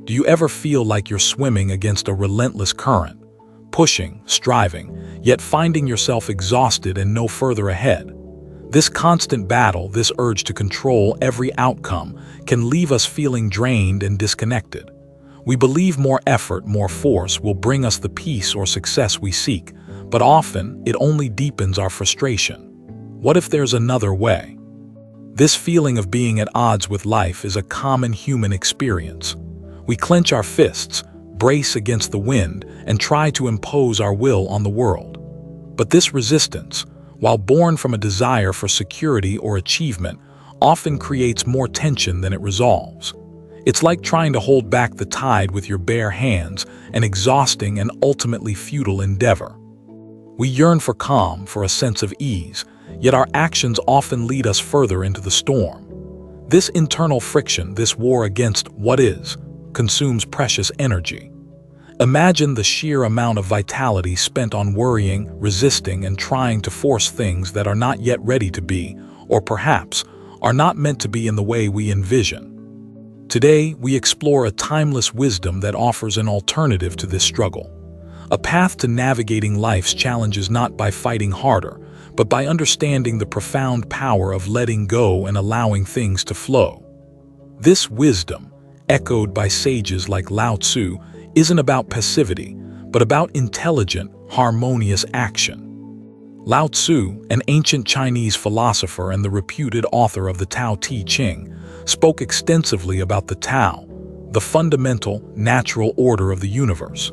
Do you ever feel like you're swimming against a relentless current, pushing, striving, yet finding yourself exhausted and no further ahead? This constant battle, this urge to control every outcome, can leave us feeling drained and disconnected. We believe more effort, more force will bring us the peace or success we seek, but often it only deepens our frustration. What if there's another way? This feeling of being at odds with life is a common human experience. We clench our fists, brace against the wind, and try to impose our will on the world. But this resistance, while born from a desire for security or achievement, often creates more tension than it resolves. It's like trying to hold back the tide with your bare hands, an exhausting and ultimately futile endeavor. We yearn for calm, for a sense of ease, yet our actions often lead us further into the storm. This internal friction, this war against what is, consumes precious energy. Imagine the sheer amount of vitality spent on worrying, resisting, and trying to force things that are not yet ready to be, or perhaps are not meant to be in the way we envision. Today, we explore a timeless wisdom that offers an alternative to this struggle. A path to navigating life's challenges not by fighting harder, but by understanding the profound power of letting go and allowing things to flow. This wisdom, echoed by sages like Lao Tzu, isn't about passivity, but about intelligent, harmonious action. Lao Tzu, an ancient Chinese philosopher and the reputed author of the Tao Te Ching, spoke extensively about the Tao, the fundamental, natural order of the universe.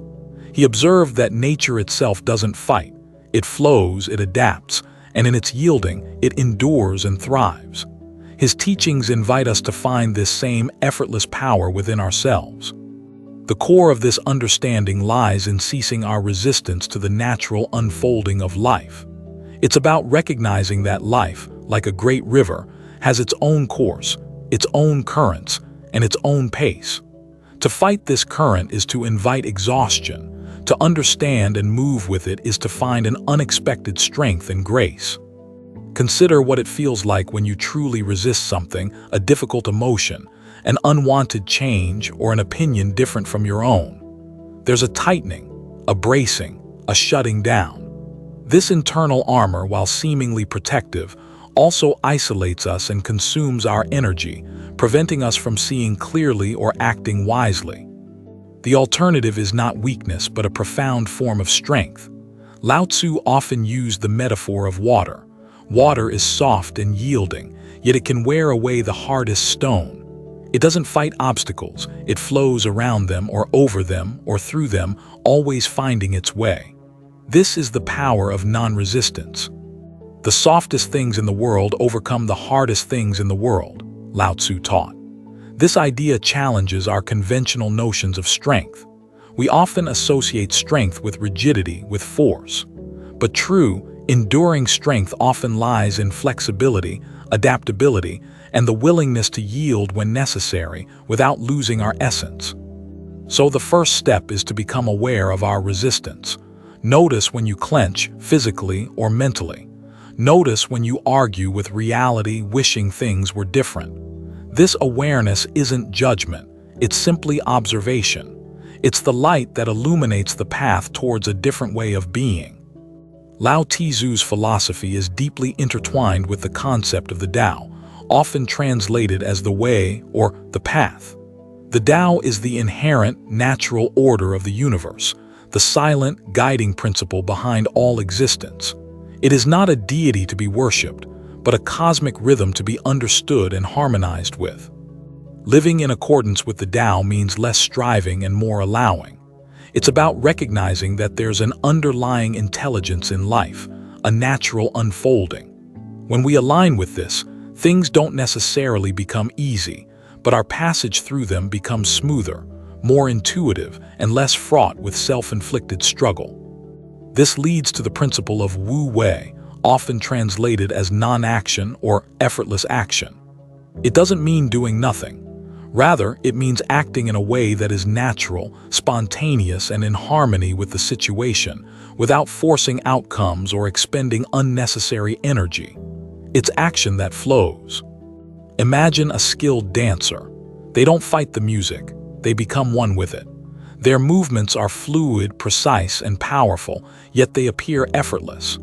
He observed that nature itself doesn't fight, it flows, it adapts, and in its yielding, it endures and thrives. His teachings invite us to find this same effortless power within ourselves. The core of this understanding lies in ceasing our resistance to the natural unfolding of life. It's about recognizing that life, like a great river, has its own course, its own currents, and its own pace. To fight this current is to invite exhaustion. To understand and move with it is to find an unexpected strength and grace. Consider what it feels like when you truly resist something, a difficult emotion, an unwanted change, or an opinion different from your own. There's a tightening, a bracing, a shutting down. This internal armor, while seemingly protective, also isolates us and consumes our energy, preventing us from seeing clearly or acting wisely. The alternative is not weakness, but a profound form of strength. Lao Tzu often used the metaphor of water. Water is soft and yielding, yet it can wear away the hardest stone. It doesn't fight obstacles, it flows around them or over them or through them, always finding its way. This is the power of non-resistance. The softest things in the world overcome the hardest things in the world, Lao Tzu taught. This idea challenges our conventional notions of strength. We often associate strength with rigidity, with force. But true, enduring strength often lies in flexibility, adaptability, and the willingness to yield when necessary without losing our essence. So the first step is to become aware of our resistance. Notice when you clench, physically or mentally. Notice when you argue with reality, wishing things were different. This awareness isn't judgment, it's simply observation. It's the light that illuminates the path towards a different way of being. Lao Tzu's philosophy is deeply intertwined with the concept of the Tao, often translated as the way or the path. The Tao is the inherent, natural order of the universe, the silent, guiding principle behind all existence. It is not a deity to be worshipped, but a cosmic rhythm to be understood and harmonized with. Living in accordance with the Tao means less striving and more allowing. It's about recognizing that there's an underlying intelligence in life, a natural unfolding. When we align with this, things don't necessarily become easy, but our passage through them becomes smoother, more intuitive, and less fraught with self-inflicted struggle. This leads to the principle of Wu Wei, often translated as non-action or effortless action. It doesn't mean doing nothing. Rather, it means acting in a way that is natural, spontaneous, and in harmony with the situation, without forcing outcomes or expending unnecessary energy. It's action that flows. Imagine a skilled dancer. They don't fight the music, they become one with it. Their movements are fluid, precise, and powerful, yet they appear effortless.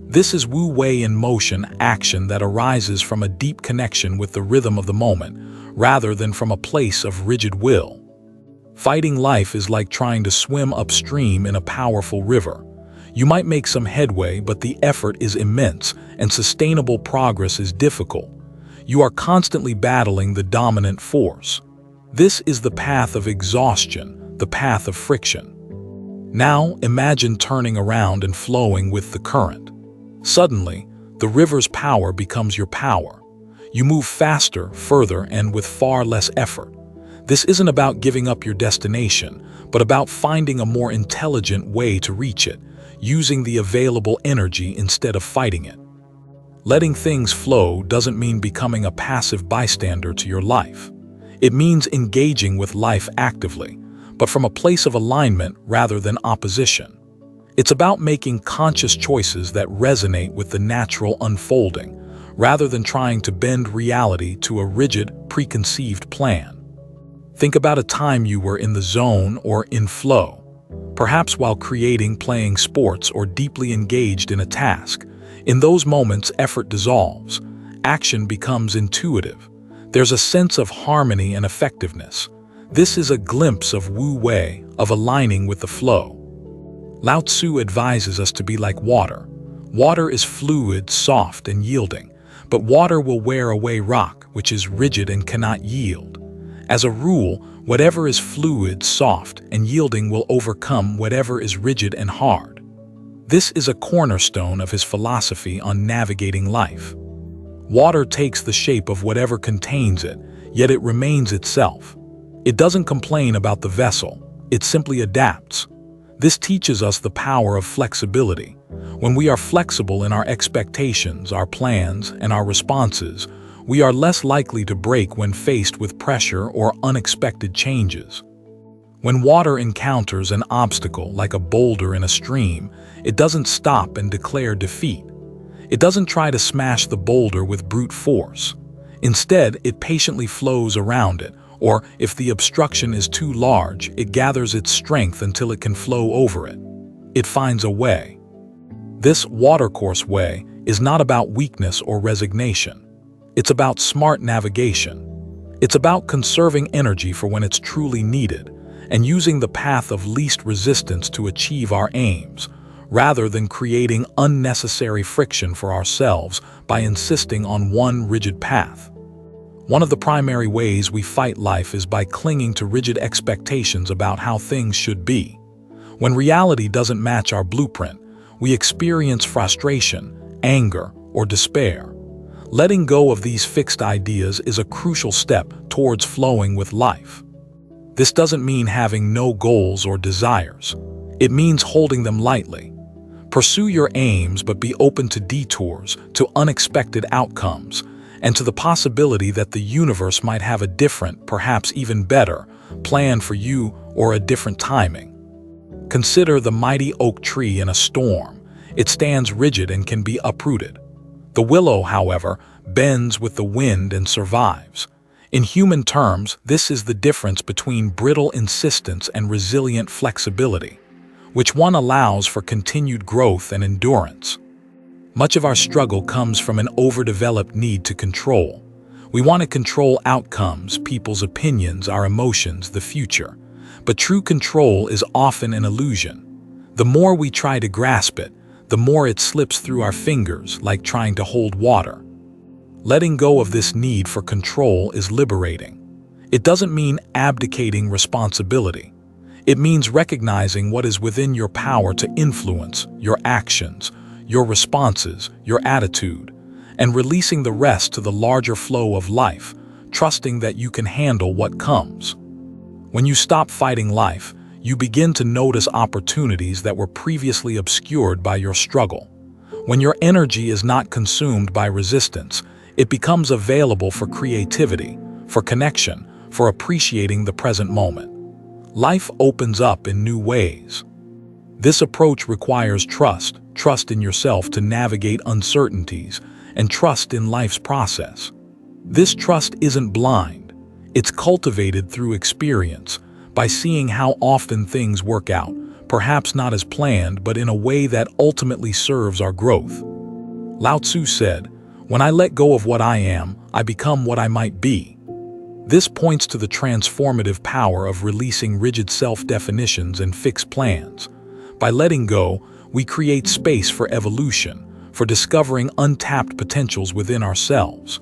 This is Wu Wei in motion, action that arises from a deep connection with the rhythm of the moment, rather than from a place of rigid will. Fighting life is like trying to swim upstream in a powerful river. You might make some headway, but the effort is immense, and sustainable progress is difficult. You are constantly battling the dominant force. This is the path of exhaustion, the path of friction. Now imagine turning around and flowing with the current. Suddenly, the river's power becomes your power. You move faster, further, and with far less effort. This isn't about giving up your destination, but about finding a more intelligent way to reach it, using the available energy instead of fighting it. Letting things flow doesn't mean becoming a passive bystander to your life. It means engaging with life actively, but from a place of alignment rather than opposition. It's about making conscious choices that resonate with the natural unfolding, rather than trying to bend reality to a rigid, preconceived plan. Think about a time you were in the zone or in flow, perhaps while creating, playing sports, or deeply engaged in a task. In those moments, effort dissolves. Action becomes intuitive. There's a sense of harmony and effectiveness. This is a glimpse of Wu Wei, of aligning with the flow. Lao Tzu advises us to be like water. Water is fluid, soft, and yielding, but water will wear away rock, which is rigid and cannot yield. As a rule, whatever is fluid, soft, and yielding will overcome whatever is rigid and hard. This is a cornerstone of his philosophy on navigating life. Water takes the shape of whatever contains it, yet it remains itself. It doesn't complain about the vessel, it simply adapts. This teaches us the power of flexibility. When we are flexible in our expectations, our plans, and our responses, we are less likely to break when faced with pressure or unexpected changes. When water encounters an obstacle like a boulder in a stream, it doesn't stop and declare defeat. It doesn't try to smash the boulder with brute force. Instead, it patiently flows around it, or if the obstruction is too large, it gathers its strength until it can flow over it. It finds a way. This watercourse way is not about weakness or resignation. It's about smart navigation. It's about conserving energy for when it's truly needed, and using the path of least resistance to achieve our aims, rather than creating unnecessary friction for ourselves by insisting on one rigid path. One of the primary ways we fight life is by clinging to rigid expectations about how things should be. When reality doesn't match our blueprint, we experience frustration, anger, or despair. Letting go of these fixed ideas is a crucial step towards flowing with life. This doesn't mean having no goals or desires. It means holding them lightly. Pursue your aims, but be open to detours, to unexpected outcomes, and to the possibility that the universe might have a different, perhaps even better, plan for you or a different timing. Consider the mighty oak tree in a storm. It stands rigid and can be uprooted. The willow, however, bends with the wind and survives. In human terms, this is the difference between brittle insistence and resilient flexibility. Which one allows for continued growth and endurance? Much of our struggle comes from an overdeveloped need to control. We want to control outcomes, people's opinions, our emotions, the future. But true control is often an illusion. The more we try to grasp it, the more it slips through our fingers, like trying to hold water. Letting go of this need for control is liberating. It doesn't mean abdicating responsibility. It means recognizing what is within your power to influence your actions, your responses, your attitude, and releasing the rest to the larger flow of life, trusting that you can handle what comes. When you stop fighting life, you begin to notice opportunities that were previously obscured by your struggle. When your energy is not consumed by resistance, it becomes available for creativity, for connection, for appreciating the present moment. Life opens up in new ways. This approach requires trust in yourself to navigate uncertainties, and trust in life's process. This trust isn't blind. It's cultivated through experience, by seeing how often things work out, perhaps not as planned, but in a way that ultimately serves our growth. Lao Tzu said, "When I let go of what I am, I become what I might be." This points to the transformative power of releasing rigid self-definitions and fixed plans. By letting go, we create space for evolution, for discovering untapped potentials within ourselves.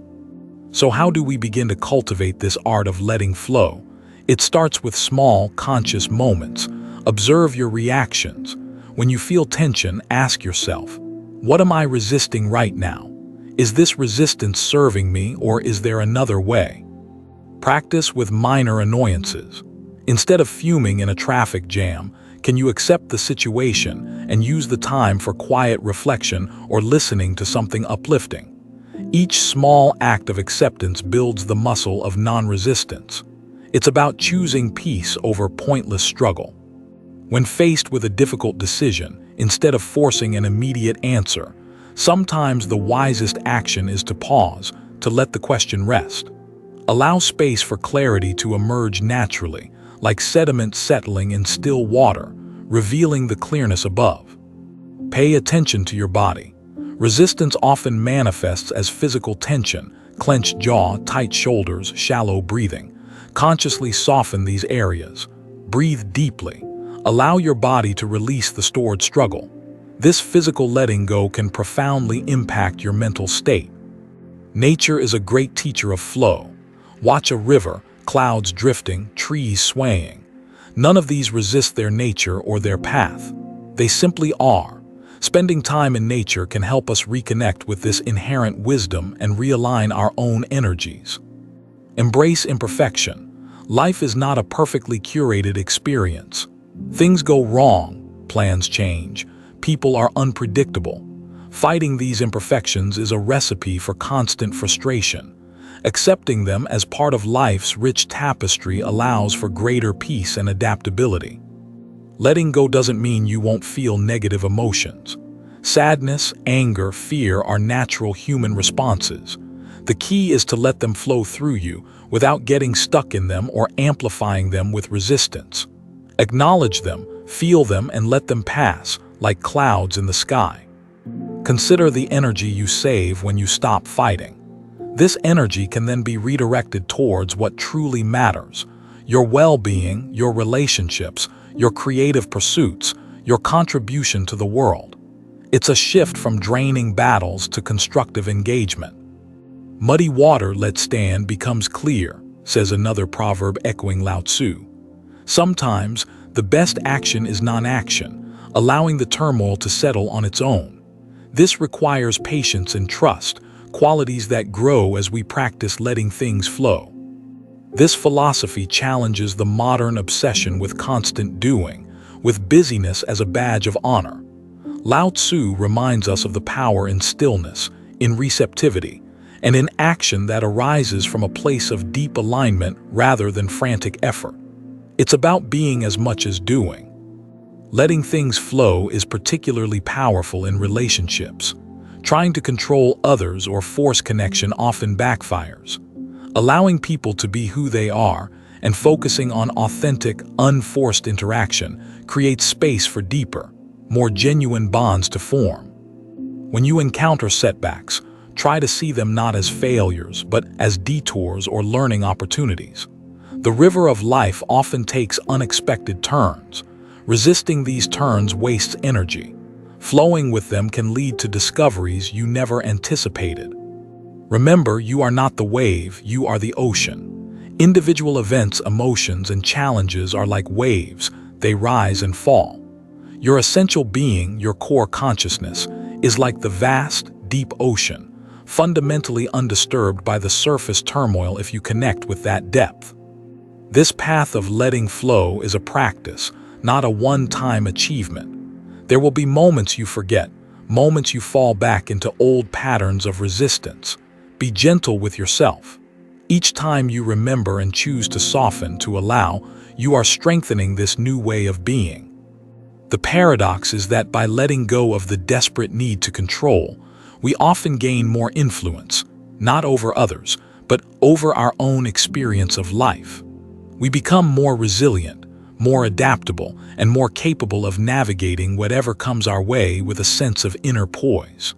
So how do we begin to cultivate this art of letting flow? It starts with small, conscious moments. Observe your reactions. When you feel tension, ask yourself, what am I resisting right now? Is this resistance serving me, or is there another way? Practice with minor annoyances. Instead of fuming in a traffic jam, can you accept the situation and use the time for quiet reflection or listening to something uplifting? Each small act of acceptance builds the muscle of non-resistance. It's about choosing peace over pointless struggle. When faced with a difficult decision, instead of forcing an immediate answer, sometimes the wisest action is to pause, to let the question rest. Allow space for clarity to emerge naturally, like sediment settling in still water, revealing the clearness above. Pay attention to your body. Resistance often manifests as physical tension, clenched jaw, tight shoulders, shallow breathing. Consciously soften these areas. Breathe deeply. Allow your body to release the stored struggle. This physical letting go can profoundly impact your mental state. Nature is a great teacher of flow. Watch a river, clouds drifting, trees swaying. None of these resist their nature or their path. They simply are. Spending time in nature can help us reconnect with this inherent wisdom and realign our own energies. Embrace imperfection. Life is not a perfectly curated experience. Things go wrong, plans change, people are unpredictable. Fighting these imperfections is a recipe for constant frustration. Accepting them as part of life's rich tapestry allows for greater peace and adaptability. Letting go doesn't mean you won't feel negative emotions. Sadness, anger, fear are natural human responses. The key is to let them flow through you without getting stuck in them or amplifying them with resistance. Acknowledge them, feel them, and let them pass, like clouds in the sky. Consider the energy you save when you stop fighting. This energy can then be redirected towards what truly matters: your well-being, your relationships, your creative pursuits, your contribution to the world. It's a shift from draining battles to constructive engagement. Muddy water let stand becomes clear, says another proverb echoing Lao Tzu. Sometimes, the best action is non-action, allowing the turmoil to settle on its own. This requires patience and trust, qualities that grow as we practice letting things flow. This philosophy challenges the modern obsession with constant doing, with busyness as a badge of honor. Lao Tzu reminds us of the power in stillness, in receptivity, and in action that arises from a place of deep alignment rather than frantic effort. It's about being as much as doing. Letting things flow is particularly powerful in relationships. Trying to control others or force connection often backfires. Allowing people to be who they are and focusing on authentic, unforced interaction creates space for deeper, more genuine bonds to form. When you encounter setbacks, try to see them not as failures, but as detours or learning opportunities. The river of life often takes unexpected turns. Resisting these turns wastes energy. Flowing with them can lead to discoveries you never anticipated. Remember, you are not the wave, you are the ocean. Individual events, emotions, and challenges are like waves. They rise and fall. Your essential being, your core consciousness, is like the vast, deep ocean, fundamentally undisturbed by the surface turmoil if you connect with that depth. This path of letting flow is a practice, not a one-time achievement. There will be moments you forget, moments you fall back into old patterns of resistance. Be gentle with yourself. Each time you remember and choose to soften, to allow, you are strengthening this new way of being. The paradox is that by letting go of the desperate need to control, we often gain more influence, not over others, but over our own experience of life. We become more resilient, more adaptable, and more capable of navigating whatever comes our way with a sense of inner poise.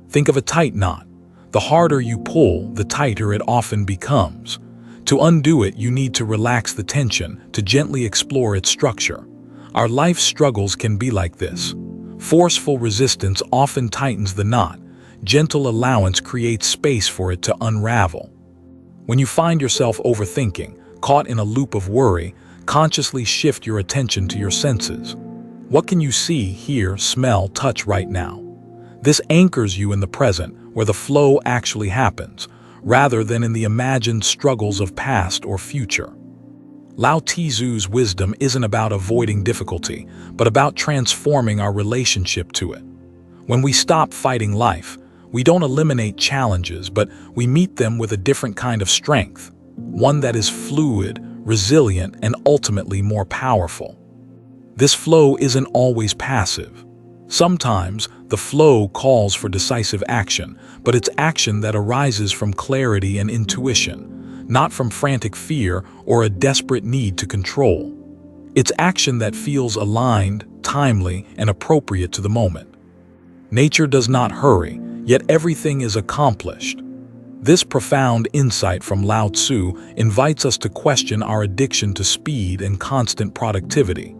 Think of a tight knot. The harder you pull, the tighter it often becomes. To undo it, you need to relax the tension, to gently explore its structure. Our life struggles can be like this. Forceful resistance often tightens the knot. Gentle allowance creates space for it to unravel. When you find yourself overthinking, caught in a loop of worry, consciously shift your attention to your senses. What can you see, hear, smell, touch right now? This anchors you in the present, where the flow actually happens, rather than in the imagined struggles of past or future. Lao Tzu's wisdom isn't about avoiding difficulty, but about transforming our relationship to it. When we stop fighting life, we don't eliminate challenges, but we meet them with a different kind of strength, one that is fluid, resilient, and ultimately more powerful. This flow isn't always passive. Sometimes the flow calls for decisive action, but it's action that arises from clarity and intuition, not from frantic fear or a desperate need to control. It's action that feels aligned, timely, and appropriate to the moment. Nature does not hurry, yet everything is accomplished. This profound insight from Lao Tzu invites us to question our addiction to speed and constant productivity.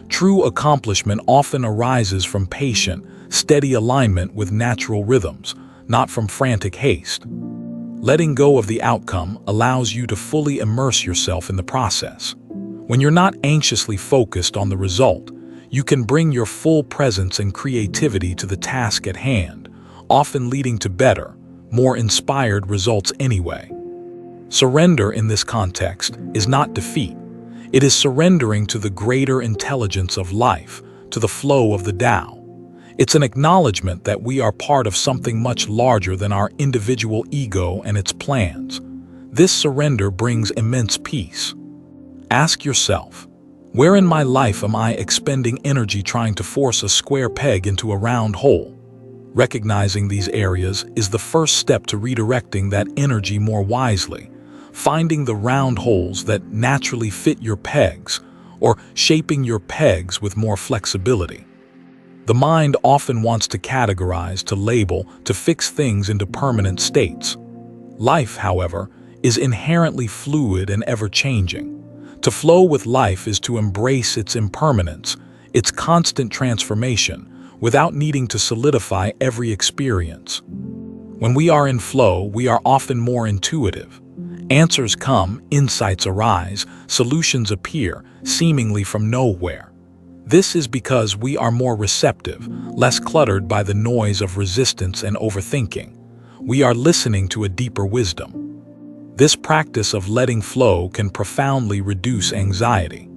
True accomplishment often arises from patient, steady alignment with natural rhythms, not from frantic haste. Letting go of the outcome allows you to fully immerse yourself in the process. When you're not anxiously focused on the result, you can bring your full presence and creativity to the task at hand, often leading to better, more inspired results anyway. Surrender in this context is not defeat. It is surrendering to the greater intelligence of life, to the flow of the Tao. It's an acknowledgement that we are part of something much larger than our individual ego and its plans. This surrender brings immense peace. Ask yourself, where in my life am I expending energy trying to force a square peg into a round hole? Recognizing these areas is the first step to redirecting that energy more wisely, finding the round holes that naturally fit your pegs, or shaping your pegs with more flexibility. The mind often wants to categorize, to label, to fix things into permanent states. Life, however, is inherently fluid and ever-changing. To flow with life is to embrace its impermanence, its constant transformation, without needing to solidify every experience. When we are in flow, we are often more intuitive. Answers come, insights arise, solutions appear, seemingly from nowhere. This is because we are more receptive, less cluttered by the noise of resistance and overthinking. We are listening to a deeper wisdom. This practice of letting flow can profoundly reduce anxiety.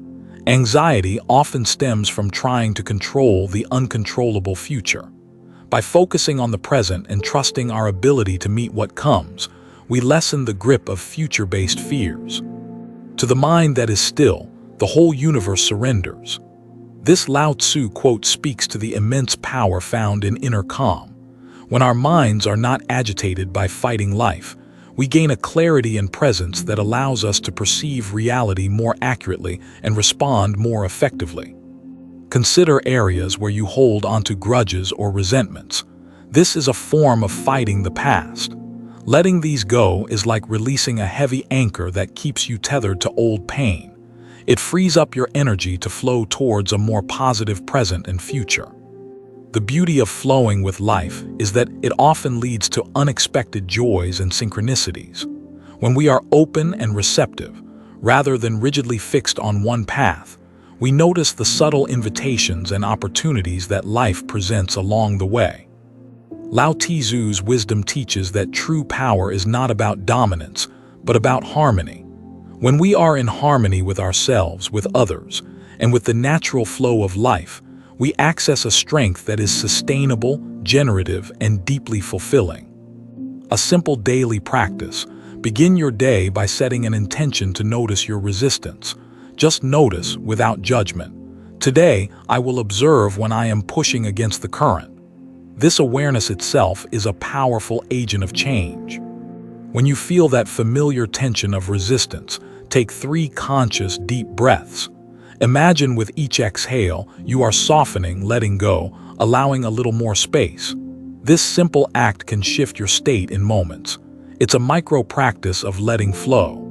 Anxiety often stems from trying to control the uncontrollable future. By focusing on the present and trusting our ability to meet what comes, we lessen the grip of future-based fears. To the mind that is still, the whole universe surrenders. This Lao Tzu quote speaks to the immense power found in inner calm. When our minds are not agitated by fighting life, we gain a clarity and presence that allows us to perceive reality more accurately and respond more effectively. Consider areas where you hold onto grudges or resentments. This is a form of fighting the past. Letting these go is like releasing a heavy anchor that keeps you tethered to old pain. It frees up your energy to flow towards a more positive present and future. The beauty of flowing with life is that it often leads to unexpected joys and synchronicities. When we are open and receptive, rather than rigidly fixed on one path, we notice the subtle invitations and opportunities that life presents along the way. Lao Tzu's wisdom teaches that true power is not about dominance, but about harmony. When we are in harmony with ourselves, with others, and with the natural flow of life, we access a strength that is sustainable, generative, and deeply fulfilling. A simple daily practice. Begin your day by setting an intention to notice your resistance. Just notice without judgment. Today, I will observe when I am pushing against the current. This awareness itself is a powerful agent of change. When you feel that familiar tension of resistance, take 3 conscious, deep breaths. Imagine with each exhale, you are softening, letting go, allowing a little more space. This simple act can shift your state in moments. It's a micro practice of letting flow.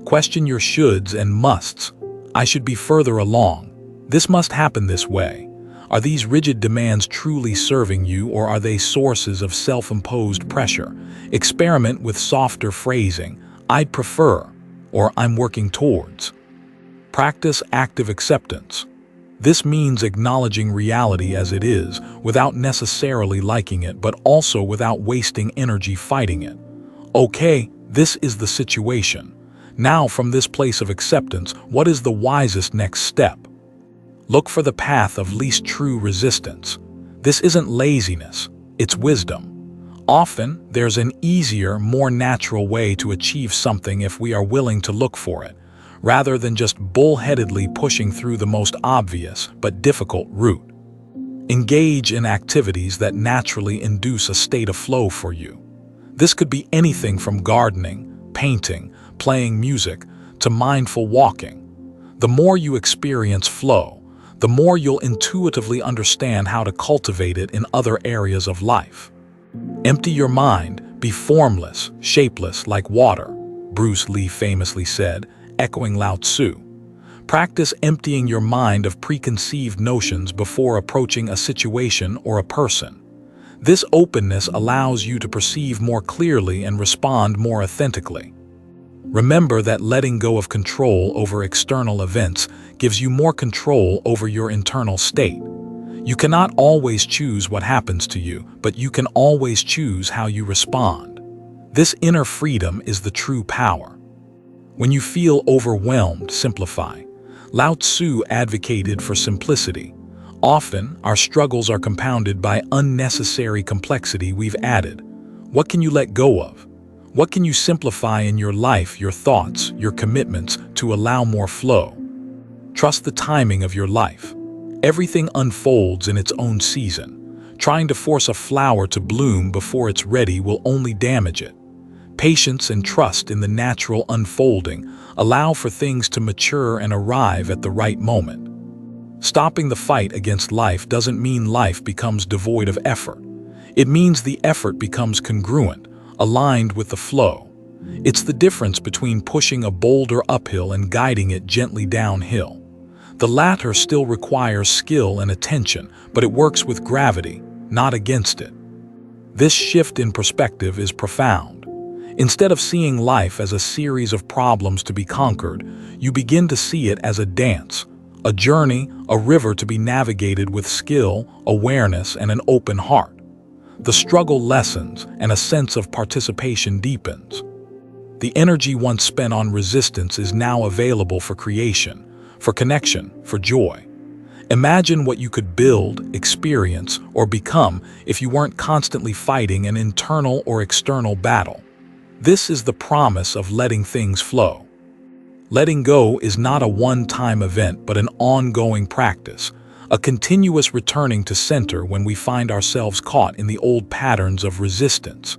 Question your shoulds and musts. I should be further along. This must happen this way. Are these rigid demands truly serving you, or are they sources of self-imposed pressure? Experiment with softer phrasing. I'd prefer, or I'm working towards. Practice active acceptance. This means acknowledging reality as it is, without necessarily liking it, but also without wasting energy fighting it. Okay, this is the situation. Now, from this place of acceptance, what is the wisest next step? Look for the path of least true resistance. This isn't laziness, it's wisdom. Often, there's an easier, more natural way to achieve something if we are willing to look for it, rather than just bullheadedly pushing through the most obvious but difficult route. Engage in activities that naturally induce a state of flow for you. This could be anything from gardening, painting, playing music, to mindful walking. The more you experience flow, the more you'll intuitively understand how to cultivate it in other areas of life. Empty your mind, be formless, shapeless like water, Bruce Lee famously said, echoing Lao Tzu. Practice emptying your mind of preconceived notions before approaching a situation or a person. This openness allows you to perceive more clearly and respond more authentically. Remember that letting go of control over external events gives you more control over your internal state. You cannot always choose what happens to you, but you can always choose how you respond. This inner freedom is the true power. When you feel overwhelmed, simplify. Lao Tzu advocated for simplicity. Often, our struggles are compounded by unnecessary complexity we've added. What can you let go of? What can you simplify in your life, your thoughts, your commitments, to allow more flow? Trust the timing of your life. Everything unfolds in its own season. Trying to force a flower to bloom before it's ready will only damage it. Patience and trust in the natural unfolding allow for things to mature and arrive at the right moment. Stopping the fight against life doesn't mean life becomes devoid of effort. It means the effort becomes congruent, aligned with the flow. It's the difference between pushing a boulder uphill and guiding it gently downhill. The latter still requires skill and attention, but it works with gravity, not against it. This shift in perspective is profound. Instead of seeing life as a series of problems to be conquered, you begin to see it as a dance, a journey, a river to be navigated with skill, awareness, and an open heart. The struggle lessens and a sense of participation deepens. The energy once spent on resistance is now available for creation, for connection, for joy. Imagine what you could build, experience, or become if you weren't constantly fighting an internal or external battle. This is the promise of letting things flow. Letting go is not a one-time event but an ongoing practice, a continuous returning to center when we find ourselves caught in the old patterns of resistance.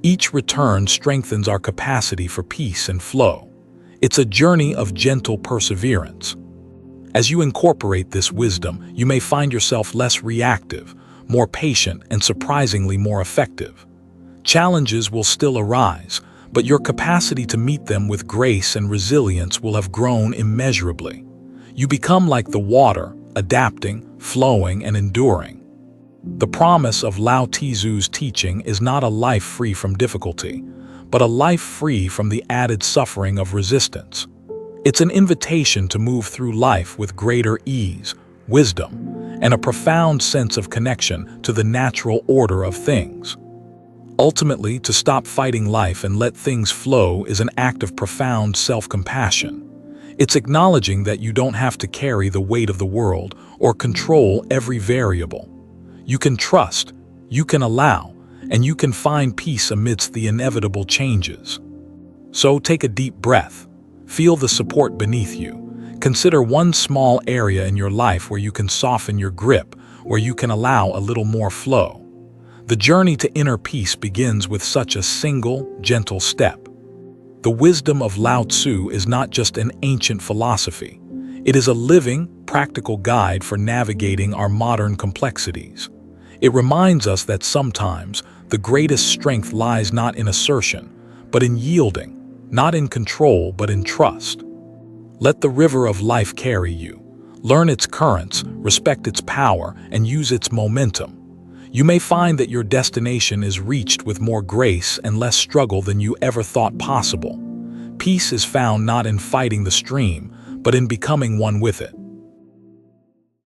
Each return strengthens our capacity for peace and flow. It's a journey of gentle perseverance. As you incorporate this wisdom, you may find yourself less reactive, more patient, and surprisingly more effective. Challenges will still arise, but your capacity to meet them with grace and resilience will have grown immeasurably. You become like the water, adapting, flowing, and enduring. The promise of Lao Tzu's teaching is not a life free from difficulty, but a life free from the added suffering of resistance. It's an invitation to move through life with greater ease, wisdom, and a profound sense of connection to the natural order of things. Ultimately, to stop fighting life and let things flow is an act of profound self-compassion. It's acknowledging that you don't have to carry the weight of the world or control every variable. You can trust, you can allow, and you can find peace amidst the inevitable changes. So take a deep breath. Feel the support beneath you. Consider one small area in your life where you can soften your grip, where you can allow a little more flow. The journey to inner peace begins with such a single, gentle step. The wisdom of Lao Tzu is not just an ancient philosophy. It is a living, practical guide for navigating our modern complexities. It reminds us that sometimes the greatest strength lies not in assertion, but in yielding, not in control, but in trust. Let the river of life carry you. Learn its currents, respect its power, and use its momentum. You may find that your destination is reached with more grace and less struggle than you ever thought possible. Peace is found not in fighting the stream, but in becoming one with it.